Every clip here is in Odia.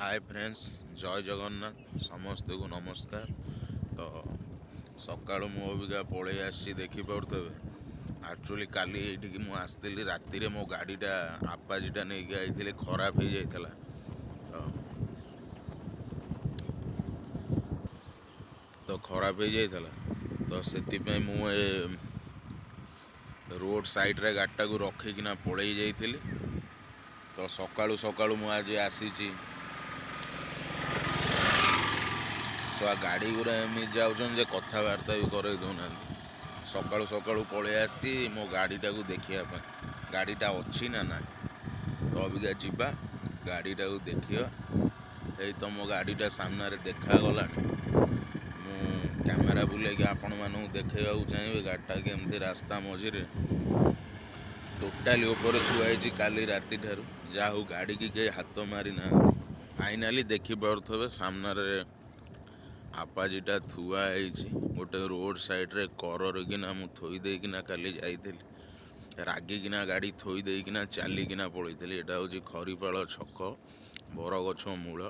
हाय फ्रेंड्स, जय जगन्नाथ समस्त को नमस्कार। तो सकाळु मु अबिका पळेई आसी देखि पारुथबे। एक्चुअली काली एठिकी मु आसतिली रातिरे मो गाड़ीटा आपाजीटा नेइकी आइथिले खराब हो जाइथला। तो खराब हो जाइथला तो सेतिपई मु रोड साइड रे गाड़ीटा को रखिकिना पळेई जाइथिली। तो सकाळु सकाळु मु आज आसीची गाड़ी गुरा एमती जाऊन जे कथबार्ता भी कर दौना। सकाळु सकाळु पळेई आसी मो गाड़ीटा को देखिया गाड़ीटा अच्छी ना ना। तो अबिका जीवा गाड़ीटा को देखिया। यही तो मो गाड़ीटा सामने देखा गला। मु कैमेरा बुलेकी आपण मानू देखा चाहिए गाड़ीटा केमती रास्ता मझिरे टोटाली ऊपर थुआई काली राति ठारू जा हूँ गाड़ी की कहीं हाथ मारी ना। फाइनाली देखी पारे सामने आपाजीटा थुआ गोटे रोड साइड्रे कर किना मु थोईदेकिना काली जाइली रागिकिना गाड़ी थोईदेकिना चलिकिना पलैली। एटा हूँ खरीपाल छक बरगछ मूल।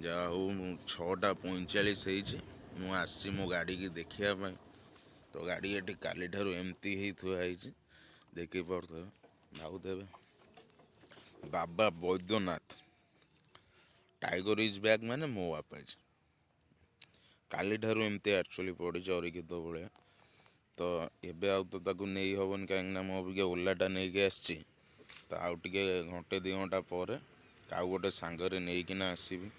जा हूँ 6:45 मु आसी मो गाड़ी की देखिया। तो गाड़ी ये काली ठारू एमती ही थुआई देखी पारे भावुदेवे बाबा बैद्यनाथ टाइगर इज बैक माने मो आपाजी काली ठारू एमती एक्चुअली पड़ी अरिखित भाया। तो एबे आउ तो ताकू नहीं हबन कहीं मो अबिका ओलाटा नहीं आसी। तो आउ टे घंटे 2 घंटा पर आउ गोटे सांगरे नहींकिना आसबि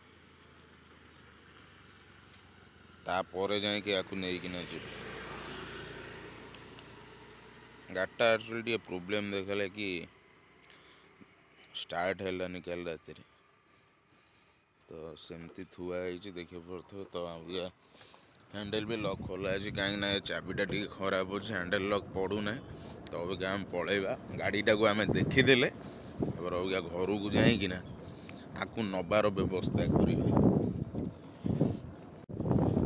तापर जाकि आपको नहींकिना जी। गाड़ीटा एक्चुअली टे प्रोब्लेम देखला कि स्टार्ट है कल राति। तो सेमती थुआई देखिए पड़े। तो हैंडल भी लॉक खोला है कहीं ना चाबीटा टी खराब अच्छे हैंडल लॉक पड़ूना। तो अबिका आम पलैबा गाड़ीटा को आम देखीदे अबिका घर को जाइकिना आपको नबार व्यवस्था कर।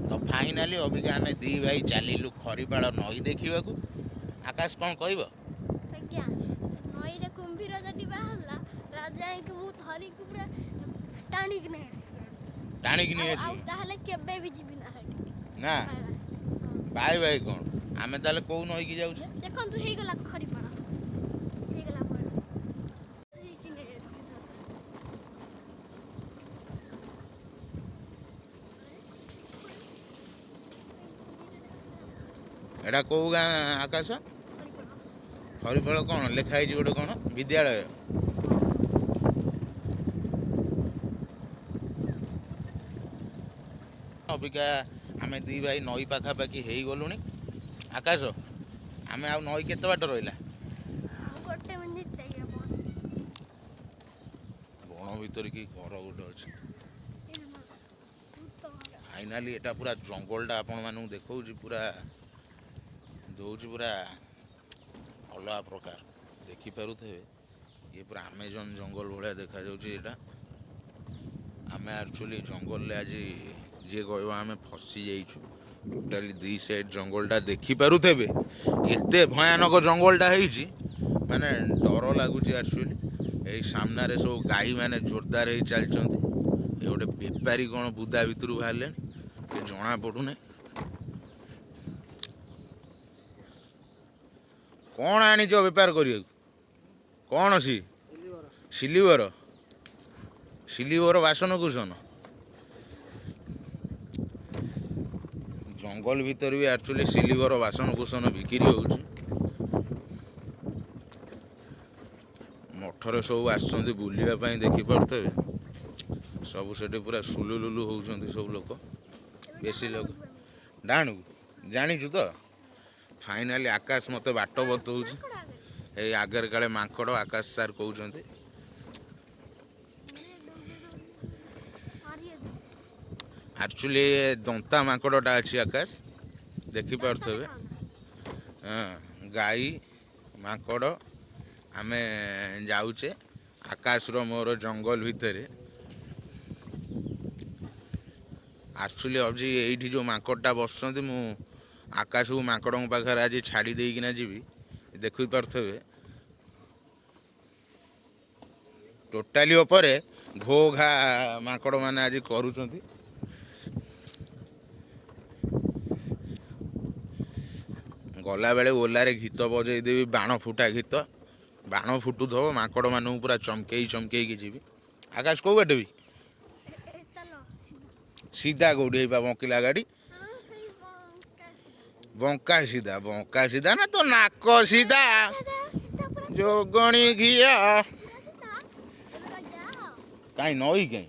तो फाइनाली अबिका आम दी भाई चलू खरीपाल नई देखा। आकाश कौन कह आज्ञा नईरे कुंभीर जदि बाहरला राजा को मु धरी को पूरा टाणिक नै टाणिक नहीं आउ ताहले केबे भी जीबी ना हटी ना बाय बाय कौन आम ताले कौ नई की जाऊ देखन तू हे गला खरीपाल हे गला पर हे कि नै एटा कौ गाँ आकाश खरीपाल कौन लिखाई गोटे कौन विद्यालय अबिका आम दी भाई नई पाखापाखि हो गलुणी। आकाश आम आ नई केते बाट रहा गोटे मिनिट चाहिए बण भर कि घर गोटे अच्छे। फाइनाली एटा पूरा जंगलटा आपण मानू देखा पूरा दौर पूरा अलग प्रकार देखिपे। ये पूरा आमेजन जंगल भाया देखा जाटा। आम एक्चुअली जंगल आज जी कह आम फसी जाइछु। टोटाली 2 साइड जंगलटा देखिपे एते भयानक जंगलटा होती माने डर लगुच। एक्चुअली यही सामने सब गाई मैंने जोरदार हो चलती। ये गोटे बेपारी कौन बुदा भितर बाहर जना पड़ूना कौन आनीच बेपार करिया कौन सी सिलिवर सिलिवर बासन कुसन जंगल भीतर भी एक्चुअली सिलिवर बासन कुसन बिक्री होउछि। मठरे सब आसुँच बुलवाई देखिपे सब से पूरा सुलुलुलु होउछन्ति सब लोक बेसी लोक डाणु जानीचु तो। फाइनाली आकाश मत बाट बतौछि ये आगे काले मांकड़ आकाश सार कहते। एक्चुअली दंता मांकड़टा अच्छी आकाश देखिपे। हाँ गाई मांकड़ आम जाऊे आकाश मोर जंगल भितर। एक्चुअली अभी ये जो मांकड़टा बस मु आकाश को मांकड़ पाखे आज छाड़ी देकिना जीवी देखिपे टोटाली उपरे ଘୋ ଘା ମାଙ୍କଡ଼ ମାନେ ଆଜି କରୁଛନ୍ତି। ଗଲାବେଳେ ଓଲାରେ ଗୀତ ବଜେଇଦେବି, ବାଣ ଫୁଟା ଗୀତ। ବାଣ ଫୁଟୁଥିବ, ମାଙ୍କଡ଼ ମାନଙ୍କୁ ପୁରା ଚମକେଇକି ଯିବି। ଆକାଶ କୋଉ ବାଟେ ବି ଚାଲ ସିଧା କୋଉଠି ହେଇପା ବଙ୍କିଲା ଗାଡ଼ି। ହଁ ସେଇ ବଙ୍କା ବଙ୍କା ସିଧା ନା ତ ନାକ ସିଧା ସିଧା ପୁରା ଯୋଗଣୀ ଘିଅ। ପୁରା ସିଧା ଏବେ ଯାଅ କାହିଁ ନଈ କାହିଁ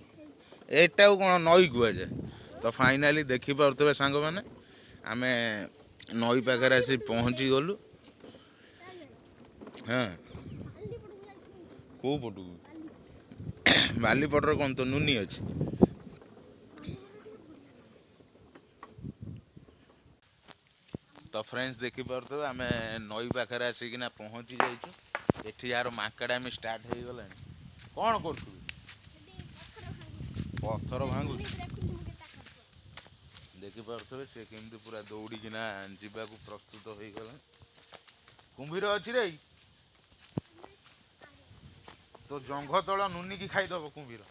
ଏଟାକୁ କ'ଣ ନଈ କୁହାଯାଏ? ତ ଫାଇନାଲି ଦେଖିପାରୁଥିବେ ସାଙ୍ଗମାନେ, ଆମେ ନଈ ପାଖରେ ଆସି ପହଞ୍ଚି ଗଲୁ। ହଁ କେଉଁ ପଟକୁ? ବାଲିପଟରେ କ'ଣ ତ ନୁନି ଅଛି? ତ ଫ୍ରେଣ୍ଡସ୍ ଦେଖିପାରୁଥିବେ, ଆମେ ନଈ ପାଖରେ ଆସିକିନା ପହଞ୍ଚି ଯାଇଛୁ। ଏଠି ଯାହାର ମାଙ୍କଡ଼ାମି ଷ୍ଟାର୍ଟ ହେଇଗଲାଣି। କ'ଣ କରୁଛୁ? ପଥର ଭାଙ୍ଗୁଛୁ। ଦେଖିପାରୁଥିବେ ସେ କେମିତି ପୁରା ଦୌଡ଼ିକିନା ଯିବାକୁ ପ୍ରସ୍ତୁତ ହେଇଗଲାଣି। କୁମ୍ଭୀର ଅଛି ରେ, ତୋ ଜଙ୍ଘ ତଳ ନୁନିକି ଖାଇଦବ କୁମ୍ଭୀର।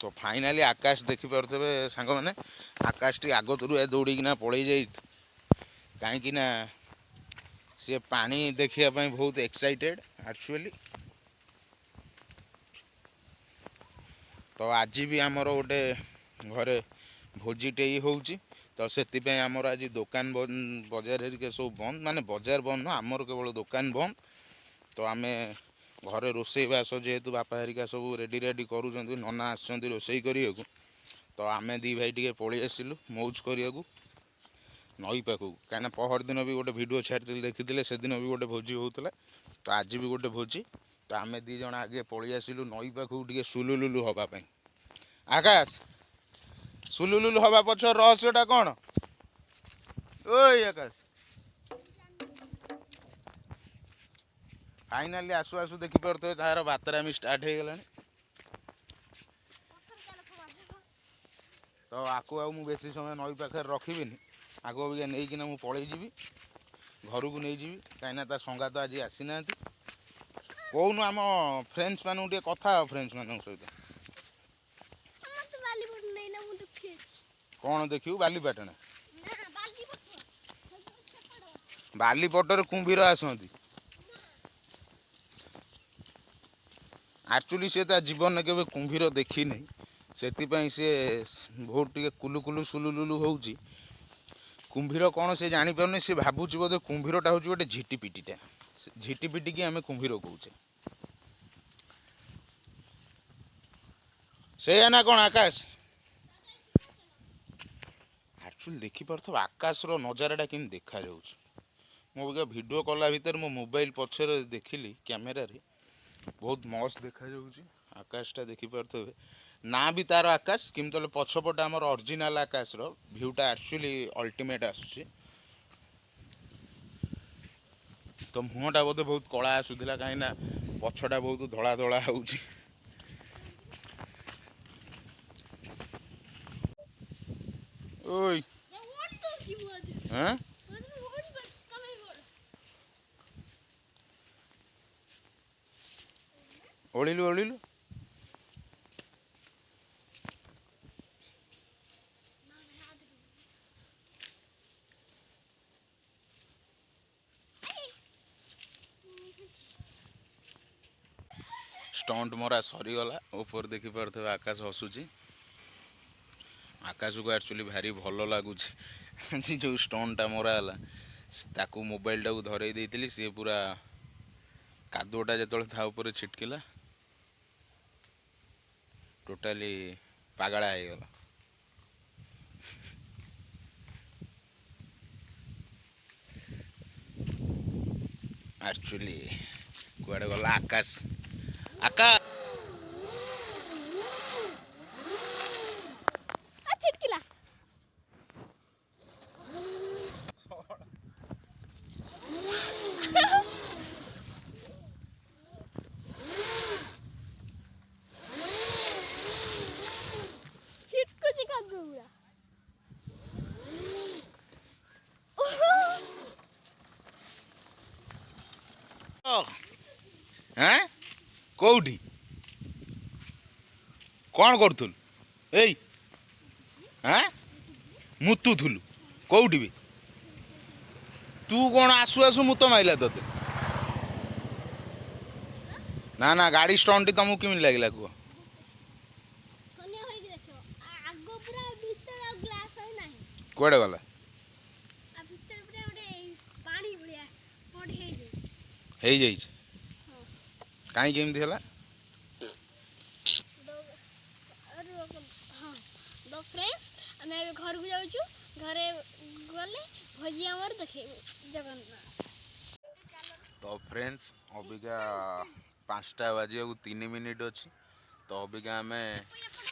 ତ ଫାଇନାଲି ଆକାଶ ଦେଖିପାରୁଥିବେ ସାଙ୍ଗମାନେ, ଆକାଶଟି ଆଗତରୁ ଦୌଡ଼ିକିନା ପଳେଇ ଯାଇ, କାହିଁକିନା ସିଏ ପାଣି ଦେଖିବା ପାଇଁ ବହୁତ ଏକ୍ସାଇଟେଡ଼ ଆକ୍ଚୁଆଲି। ତ ଆଜି ବି ଆମର ଗୋଟେ ଘରେ ଭୋଜିଟେ ହେଉଛି। ତ ସେଥିପାଇଁ ଆମର ଆଜି ଦୋକାନ ବଜାର ହେରିକା ସବୁ ବନ୍ଦ, ମାନେ ବଜାର ବନ୍ଦ ନୁହଁ, ଆମର କେବଳ ଦୋକାନ ବନ୍ଦ। ତ ଆମେ ଘରେ ରୋଷେଇବାସ ଯେହେତୁ ବାପା ହେରିକା ସବୁ ରେଡ଼ି କରୁଛନ୍ତି, ନନା ଆସିଛନ୍ତି ରୋଷେଇ କରିବାକୁ। ତ ଆମେ ଦୁଇ ଭାଇ ଟିକେ ପଳେଇ ଆସିଲୁ ମଉଜ କରିବାକୁ ନଈ ପାଖକୁ। କାହିଁକିନା ପହରଦିନ ବି ଗୋଟେ ଭିଡ଼ିଓ ଛାଡ଼ିଥିଲି, ଦେଖିଥିଲେ, ସେଦିନ ବି ଗୋଟେ ଭୋଜି ହେଉଥିଲା। ତ ଆଜି ବି ଗୋଟେ ଭୋଜି। ତ ଆମେ ଦୁଇ ଜଣ ଆଗେ ପଳେଇ ଆସିଲୁ ନଈ ପାଖକୁ ଟିକେ ସୁଲୁଲୁଲୁ ହେବା ପାଇଁ। ଆକାଶ, ସୁଲୁଲୁଲୁ ହେବା ପଛର ରହସ୍ୟଟା କ'ଣ? ଓଇ ଆକାଶ, ଫାଇନାଲି ଆସୁ ଆସୁ ଦେଖିପାରୁଥିବେ ତାହାର ବାତରାମି ଷ୍ଟାର୍ଟ ହେଇଗଲାଣି। ତ ଆକୁ ଆଉ ମୁଁ ବେଶୀ ସମୟ ନଈ ପାଖରେ ରଖିବିନି, ଆଗ ଅବିକା ନେଇକିନା ମୁଁ ପଳେଇ ଯିବି ଘରକୁ ନେଇଯିବି। କାହିଁକିନା ତା ସଙ୍ଗାତ ଆଜି ଆସିନାହାନ୍ତି। କହୁନୁ ଆମ ଫ୍ରେଣ୍ଡସ୍ ମାନଙ୍କୁ ଟିକେ କଥା ହେବା, ଫ୍ରେଣ୍ଡସ୍ ମାନଙ୍କ ସହିତ। କ'ଣ ଦେଖିବୁ? ବାଲିପାଟଣା? ବାଲିପଟରେ କୁମ୍ଭୀର ଆସନ୍ତି। ଆକ୍ଚୁଆଲି ସେ ତା ଜୀବନରେ କେବେ କୁମ୍ଭୀର ଦେଖିନି, ସେଥିପାଇଁ ସେ ବହୁତ ଟିକେ କୁଲୁକୁଲୁ ସୁଲୁଲୁଲୁ ହେଉଛି। କୁମ୍ଭୀର କ'ଣ ସେ ଜାଣିପାରୁନି, ସେ ଭାବୁଛି ବୋଧେ କୁମ୍ଭୀରଟା ହେଉଛି ଗୋଟେ ଝିଟିପିଟିଟା। ଝିଟିପିଟିକି ଆମେ କୁମ୍ଭୀର କହୁଛେ, ସେଇଆ ନା କ'ଣ ଆକାଶ? ଆକ୍ଚୁଆଲି ଦେଖିପାରୁଥିବ ଆକାଶର ନଜାରାଟା କେମିତି ଦେଖାଯାଉଛି। ମୁଁ ଅବିକା ଭିଡ଼ିଓ କଲା ଭିତରେ ମୋ ମୋବାଇଲ ପଛରେ ଦେଖିଲି କ୍ୟାମେରାରେ, ବହୁତ ମସ୍ତ ଦେଖାଯାଉଛି ଆକାଶଟା। ଦେଖିପାରୁଥିବେ ନା ବି ତାର ଆକାଶ, କିନ୍ତୁ ହେଲେ ପଛପଟେ ଆମର ଅରିଜିନାଲ ଆକାଶର ଭିୟୁଟା ଆକ୍ଚୁଆଲି ଅଲ୍ଟିମେଟ୍ ଆସୁଛି। ତ ମୁହଁଟା ବୋଧେ ବହୁତ କଳା ଆସୁଥିଲା, କାହିଁକିନା ପଛଟା ବହୁତ ଧଳା ଧଳା ହେଉଛି। ଓଇ ହଁ, ଓଳିଲୁ ଓଳିଲୁ। ଷ୍ଟଣ୍ଟ ମରା ସରିଗଲା। ଉପରେ ଦେଖିପାରୁଥିବେ ଆକାଶ ହସୁଛି। ଆକାଶକୁ ଆକ୍ଚୁଆଲି ଭାରି ଭଲ ଲାଗୁଛି ଯେଉଁ ଷ୍ଟଣ୍ଟଟା ମରା ହେଲା। ତାକୁ ମୋବାଇଲଟାକୁ ଧରେଇ ଦେଇଥିଲି, ସିଏ ପୁରା କାଦୁଅଟା ଯେତେବେଳେ ତା ଉପରେ ଛିଟକିଲା ଟୋଟାଲି ପାଗଳା ହେଇଗଲା। ଆକ୍ଚୁଆଲି କୁଆଡ଼େ ଗଲା ଆକାଶ? ଆକାଶ ହାଁ କୋଉଠି କ'ଣ କରୁଥିଲୁ ଏଇ ହାଁ ମୁତୁଥିଲୁ କୋଉଠି ବି ତୁ କ'ଣ ଆସୁ ଆସୁ ମୁତ ମାଇଲା ତୋତେ ନା ନା ଗାଡ଼ି ଷ୍ଟଣ୍ଟଟି ତମକୁ କେମିତି ଲାଗିଲା କୁହ ଧନ୍ୟ ହୋଇକି ଦେଖିବ ଆଗ ପୁରା ଭିତରେ ଆଉ ଗ୍ଲାସ୍ ଆଉ ନାହିଁ କୁଆଡ଼େ ଗଲା ଆଉ ଭିତରେ ପୁରା ଗୋଟେ ପାଣି ଭଳିଆ ପଡ଼ି ହେଇଯାଇଛି ହେଇଯାଇଛି ହଁ କାହିଁକି ଏମିତି ହେଲା ହଁ ଦ ଫ୍ରେଣ୍ଡସ୍ ଆମେ ଏବେ ଘରକୁ ଯାଉଛୁ ଘରେ ଗଲେ ଭୋଜି ଆମର ଦେଖେଇବୁ ଜଗନ୍ନାଥ ତ ଫ୍ରେଣ୍ଡସ୍ ଅବିକା 5ଟା ବାଜିବାକୁ 3 ମିନିଟ୍ ଅଛି ତ ଅବିକା ଆମେ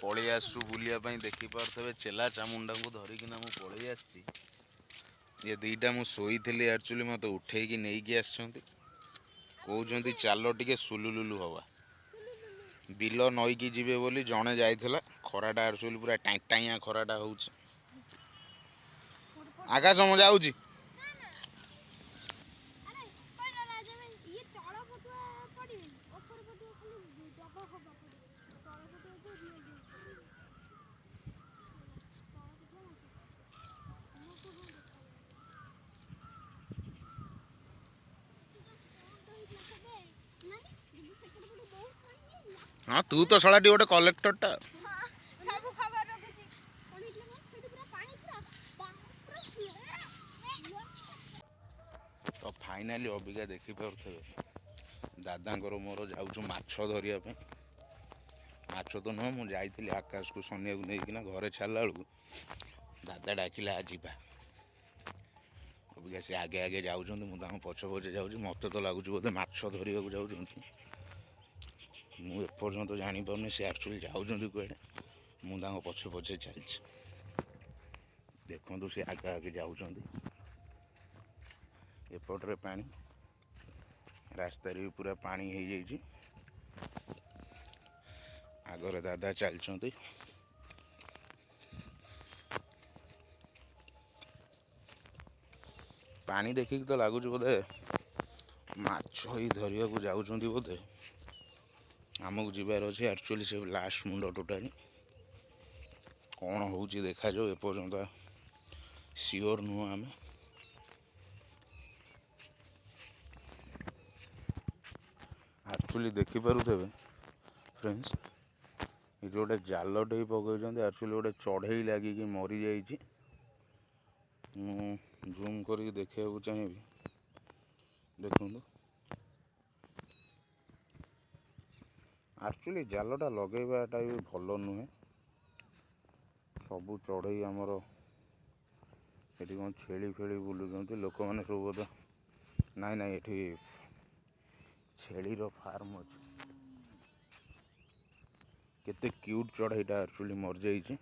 ପଳେଇ ଆସୁଛୁ ବୁଲିବା ପାଇଁ ଦେଖିପାରୁଥିବେ ଚେଲା ଚାମୁଣ୍ଡାଙ୍କୁ ଧରିକିନା ମୁଁ ପଳେଇ ଆସିଛି ଇଏ ଦୁଇଟା ମୁଁ ଶୋଇଥିଲି ଆକ୍ଚୁଆଲି ମୋତେ ଉଠେଇକି ନେଇକି ଆସିଛନ୍ତି କହୁଛନ୍ତି ଚାଲ ଟିକେ ସୁଲୁଲୁଲୁ ହବା ବିଲ ନଈକି ଯିବେ ବୋଲି ଜଣେ ଯାଇଥିଲା ଖରାଟା ଆକ୍ଚୁଆଲି ପୁରା ଟାଇଁଟାଇଁଆ ଖରାଟା ହେଉଛି ଆକାଶ ମୁଁ ଯାଉଛି ହଁ ତୁ ତ ଶଳାଟି ଗୋଟେ କଲେକ୍ଟରଟା ସବୁ ଖବର ରଖୁଛି କଣ ହେଇଥିଲା ସେଠି ପୁରା ପାଣି ପୁରା ତ ଫାଇନାଲି ଅବିକା ଦେଖିପାରୁଥିବେ ଦାଦାଙ୍କର ମୋର ଯାଉଛୁ ମାଛ ଧରିବା ପାଇଁ ମାଛ ତ ନୁହଁ ମୁଁ ଯାଇଥିଲି ଆକାଶକୁ ଶନିବାକୁ ନେଇକିନା ଘରେ ଛାଡ଼ିଲା ବେଳକୁ ଦାଦା ଡାକିଲା ଯିବା ଅବିକା ସେ ଆଗେ ଆଗେ ଯାଉଛନ୍ତି ମୁଁ ତାଙ୍କ ପଛେ ପଛେ ଯାଉଛି ମୋତେ ତ ଲାଗୁଛି ବୋଧେ ମାଛ ଧରିବାକୁ ଯାଉଛନ୍ତି ମୁଁ ଏପର୍ଯ୍ୟନ୍ତ ଜାଣିପାରୁନି ସେ ଆକ୍ଚୁଆଲି ଯାଉଛନ୍ତି କୁଆଡ଼େ ମୁଁ ତାଙ୍କ ପଛେ ପଛେ ଚାଲିଛି ଦେଖନ୍ତୁ ସେ ଆଗେ ଆଗେ ଯାଉଛନ୍ତି ଏପଟରେ ପାଣି ରାସ୍ତାରେ ବି ପୁରା ପାଣି ହେଇଯାଇଛି ଆଗରେ ଦାଦା ଚାଲିଛନ୍ତି ପାଣି ଦେଖିକି ତ ଲାଗୁଛି ବୋଧେ ମାଛ ହିଁ ଧରିବାକୁ ଯାଉଛନ୍ତି ବୋଧେ ଆମକୁ ଯିବାର ଅଛି ଆକ୍ଚୁଆଲି ସେ ଲାଷ୍ଟ ମୁଣ୍ଡ ଟୋଟାଲି କ'ଣ ହେଉଛି ଦେଖାଯାଉ ଏପର୍ଯ୍ୟନ୍ତ ସିଓର ନୁହଁ ଆମେ ଆକ୍ଚୁଆଲି ଦେଖିପାରୁଥିବେ ଫ୍ରେଣ୍ଡସ୍ ଏଠି ଗୋଟେ ଜାଲଟେ ହିଁ ପକାଇଛନ୍ତି ଆକ୍ଚୁଆଲି ଗୋଟେ ଚଢ଼େଇ ଲାଗିକି ମରିଯାଇଛି ମୁଁ ଜୁମ୍ କରିକି ଦେଖିବାକୁ ଚାହିଁବି ଦେଖନ୍ତୁ ଆକ୍ଚୁଆଲି ଜାଲଟା ଲଗାଇବାଟା ବି ଭଲ ନୁହେଁ ସବୁ ଚଢ଼େଇ ଆମର ଏଠି କ'ଣ ଛେଳି ଫେଳି ବୁଲୁଛନ୍ତି ଲୋକମାନେ ସବୁ ବୋଧେ ନାଇଁ ନାଇଁ ଏଠି ଛେଳିର ଫାର୍ମ ଅଛି କେତେ କ୍ୟୁଟ୍ ଚଢ଼େଇଟା ଆକ୍ଚୁଆଲି ମରିଯାଇଛି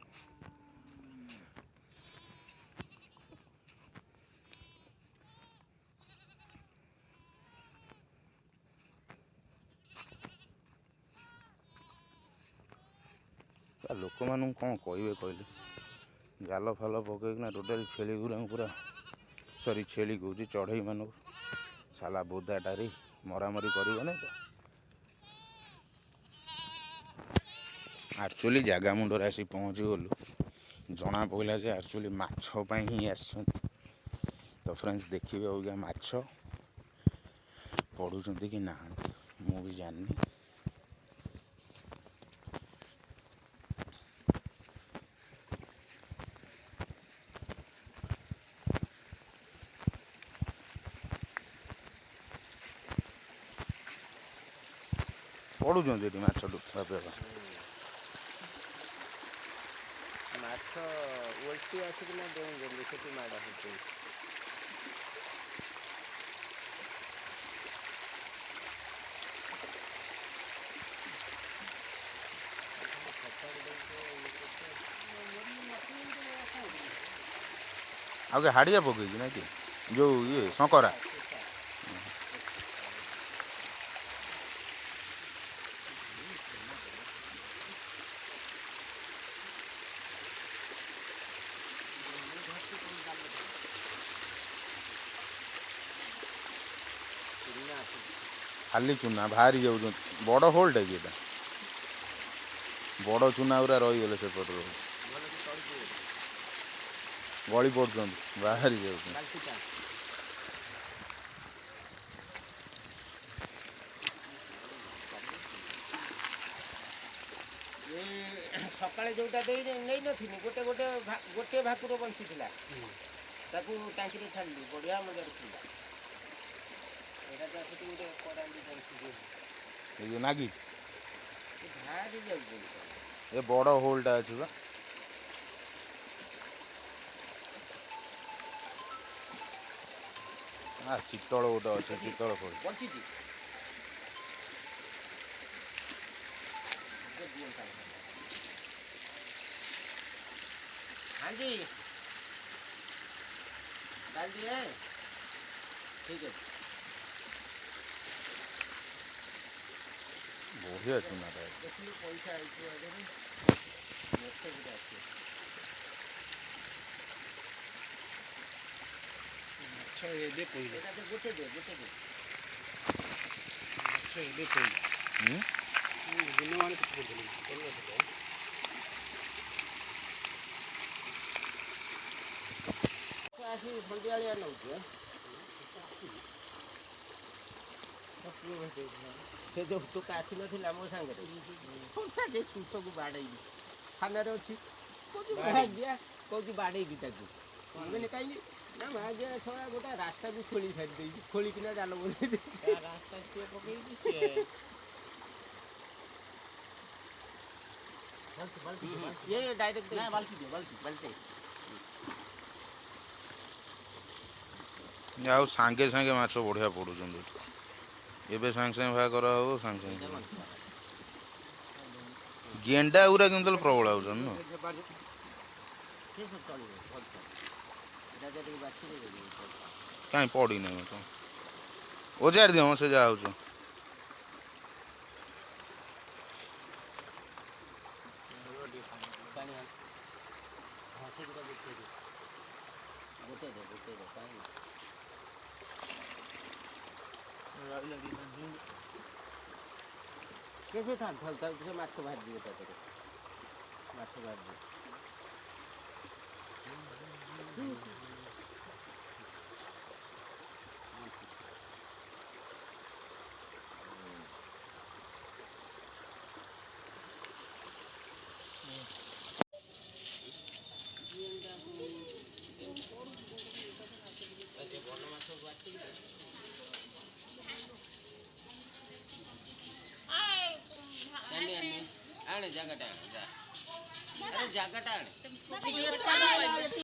ଲୋକମାନଙ୍କୁ କ'ଣ କହିବେ କହିଲେ ଜାଲ ଫାଲ ପକାଇକିନା ଟୋଟାଲି ଛେଳି ଗୁଡ଼ାଙ୍କୁ ପୁରା ସରି ଛେଳି କହୁଛି ଚଢ଼େଇମାନଙ୍କୁ ସାଲା ବୋଦାଟାରେ ମରାମରି କରିବନି ତ ଆକ୍ଚୁଆଲି ଜାଗା ମୁଣ୍ଡରେ ଆସି ପହଞ୍ଚିଗଲୁ ଜଣା ପଡ଼ିଲା ଯେ ଆକ୍ଚୁଆଲି ମାଛ ପାଇଁ ହିଁ ଆସିଛନ୍ତି ତ ଫ୍ରେଣ୍ଡସ୍ ଦେଖିବେ ଅବିକା ମାଛ ପଡ଼ୁଛନ୍ତି କି ନାହାନ୍ତି ମୁଁ ବି ଜାଣିନି ପଡ଼ୁଛନ୍ତି ଏଠି ମାଛ ବାପା ମାଛ ଓଲଟି ଆସିକିନା ଡେଉଁଛନ୍ତି ସେଠି ମାଡ଼ ହେଉଛି ଆଉ କି ହାଡ଼ିଆ ପକେଇଛି ନା କି ଯେଉଁ ଇଏ ଶଙ୍କରା ଚିହ୍ନା ଖାଲି ଚୁନା ବାହାରି ଯାଉଛନ୍ତି ବଡ଼ ହୋଲ୍ଟା କି ଏଟା ବଡ଼ ଚୁନା ଗୁରା ରହିଗଲେ ସେପଟରୁ ଭଲକି ତଳକୁ ଗଳି ପଡ଼ୁଛନ୍ତି ବାହାରି ଯାଉଛନ୍ତି। ବାଲ୍ଟିଟା ଏ ସକାଳେ ଯେଉଁଟା ନେଇନଥିଲି ଗୋଟିଏ ଭାକୁର ବଞ୍ଚିଥିଲା ତାକୁ ଟାଙ୍କିରେ ଛାଡ଼ିଲି ବଢ଼ିଆ ମଜାରେ ଥିଲା। ଏଇଟା ତ ସେଠି ଗୋଟେ କରାଣ୍ଡି ବଞ୍ଚିଛି ଏ ଯେଉଁ ନାଗିଛି ଭାରି ଯାଉଛି ଏ ବଡ଼ ହୋଲ୍ଟା ଅଛି ବା ଚିତ୍ତଳ ଗୋଟେ ଅଛି ଚିତ୍ତଳ ଖୋଳ ବଞ୍ଚିଛି। हाँ जी डाल दिए ठीक है। ବଢ଼ିଆ ଚୁନାଟା देखिए पैसा आइए मेसेज आसी ମାଛ ଏବେ ପଇଲେ ଏଇଟା ଦେ ଗୋଟେ ଦେ ମାଛ ଏବେ ପଇଲେ ଦିନମାନ କିଛି କରୁଥିଲି ଆସି ସନ୍ଧ୍ୟାଳିଆ ନେଉଛି ସେ ଯେଉଁ ଟୋକା ଆସିନଥିଲା ମୋ ସାଙ୍ଗରେ ସେ ସୁତକୁ ବାଡ଼େଇବି ଥାନାରେ ଅଛି କହୁଛି ବାଡ଼େଇବି ତାକୁ ମାନେ କାହିଁକି ନା ଭାଗ୍ୟ ଶଳା ଗୋଟେ ରାସ୍ତାକୁ ଖୋଳି ଛାଡ଼ି ଦେଇଛି ଖୋଳିକିନା ଜାଲ ବସେଇ ଦେଇଛି ରାସ୍ତା ସିଏ ପକେଇଛି ସିଏ ଇଏ ଡାଇରେକ୍ଟ ବାଲ୍ଟି ଦିଅ ବାଲ୍ଟି ଆଉ ସାଙ୍ଗେ ସାଙ୍ଗେ ମାଛ ବଢ଼ିଆ ପଡ଼ୁଛନ୍ତି ଏବେ ସାଙ୍ଗେ ସାଙ୍ଗେ ଭାଗ କରାହବ ସାଙ୍ଗେ ସାଙ୍ଗେ ଗେଣ୍ଡା ଗୁରା କିନ୍ତୁ ପ୍ରବଳ ଆଉଛନ୍ତି ନା କାହିଁ ପଡ଼ିନି ମତେ ଓଜାଡ଼ି ଦିଅ ସେ ଯାହା ହଉଛି कैसे था से माछ भाज दिए माछ भाज दिए आने जगह आने